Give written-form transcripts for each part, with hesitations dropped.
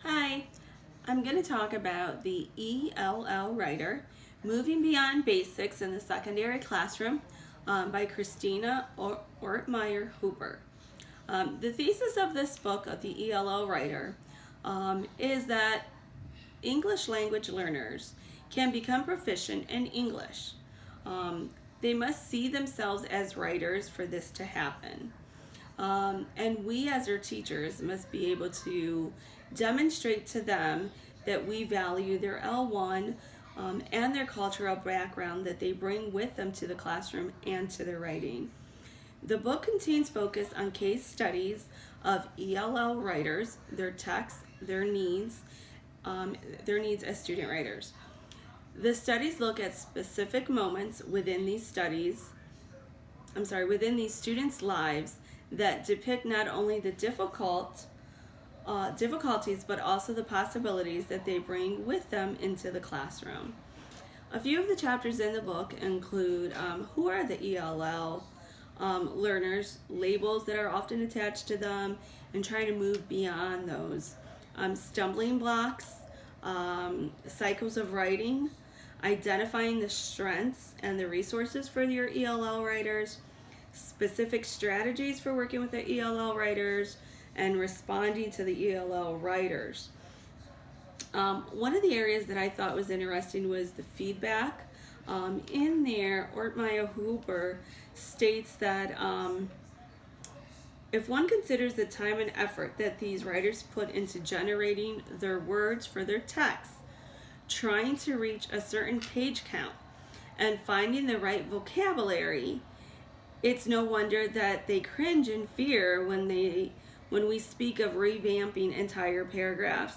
Hi, I'm going to talk about the ELL Writer, Moving Beyond Basics in the Secondary Classroom by Christina Ortmeyer Hooper. The thesis of this book of the ELL Writer is that English language learners can become proficient in English. They must see themselves as writers for this to happen. And we, as their teachers, must be able to demonstrate to them that we value their L1 and their cultural background that they bring with them to the classroom and to their writing. The book contains focus on case studies of ELL writers, their texts, their needs as student writers. The studies look at specific moments within these students' lives that depict not only the difficulties but also the possibilities that they bring with them into the classroom. A few of the chapters in the book include who are the ELL learners, labels that are often attached to them, and trying to move beyond those. Stumbling blocks, cycles of writing, identifying the strengths and the resources for your ELL writers, specific strategies for working with the ELL writers, and responding to the ELL writers. One of the areas that I thought was interesting was the feedback. In there, Ortmeyer Hooper states that if one considers the time and effort that these writers put into generating their words for their texts, trying to reach a certain page count, and finding the right vocabulary, it's no wonder that they cringe in fear when we speak of revamping entire paragraphs,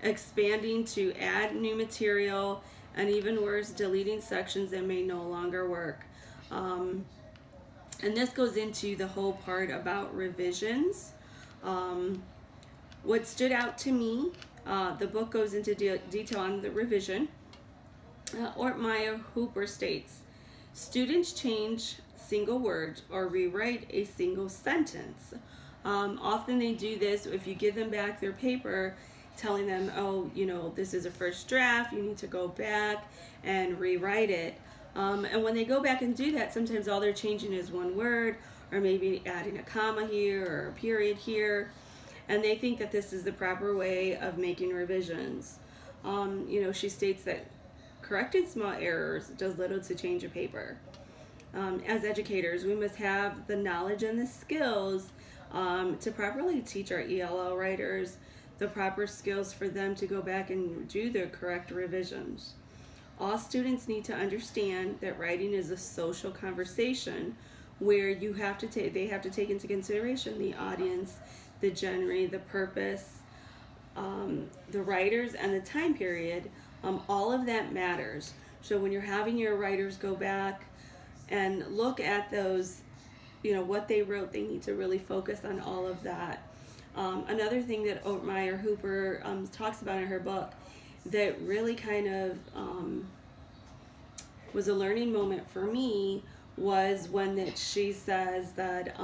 expanding to add new material, and even worse, deleting sections that may no longer work. And this goes into the whole part about revisions. What stood out to me, the book goes into detail on the revision. Ortmeyer Hooper states, students change single words or rewrite a single sentence. Often they do this if you give them back their paper telling them, oh, this is a first draft, you need to go back and rewrite it. And when they go back and do that, sometimes all they're changing is one word, or maybe adding a comma here or a period here, and they think that this is the proper way of making revisions. She states that correcting small errors does little to change a paper. As educators, we must have the knowledge and the skills to properly teach our ELL writers the proper skills for them to go back and do the correct revisions. All students need to understand that writing is a social conversation where they have to take into consideration the audience, the genre, the purpose, the writers, and the time period. All of that matters. So when you're having your writers go back and look at those, what they wrote, they need to really focus on all of that. Another thing that Ortmeyer Hooper talks about in her book that really kind of was a learning moment for me was when she says that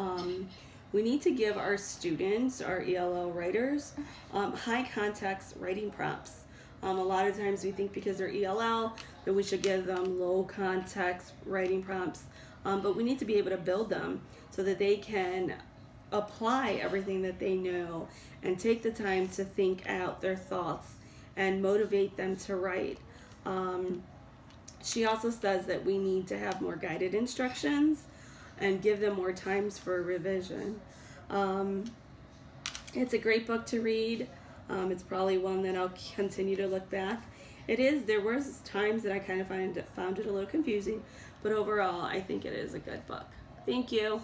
we need to give our students, our ELL writers, high context writing prompts. A lot of times we think because they're ELL that we should give them low context writing prompts, but we need to be able to build them so that they can apply everything that they know and take the time to think out their thoughts and motivate them to write. She also says that we need to have more guided instructions and give them more times for revision. It's a great book to read. It's probably one that I'll continue to look back. There was times that I kind of found it a little confusing, but overall I think it is a good book. Thank you.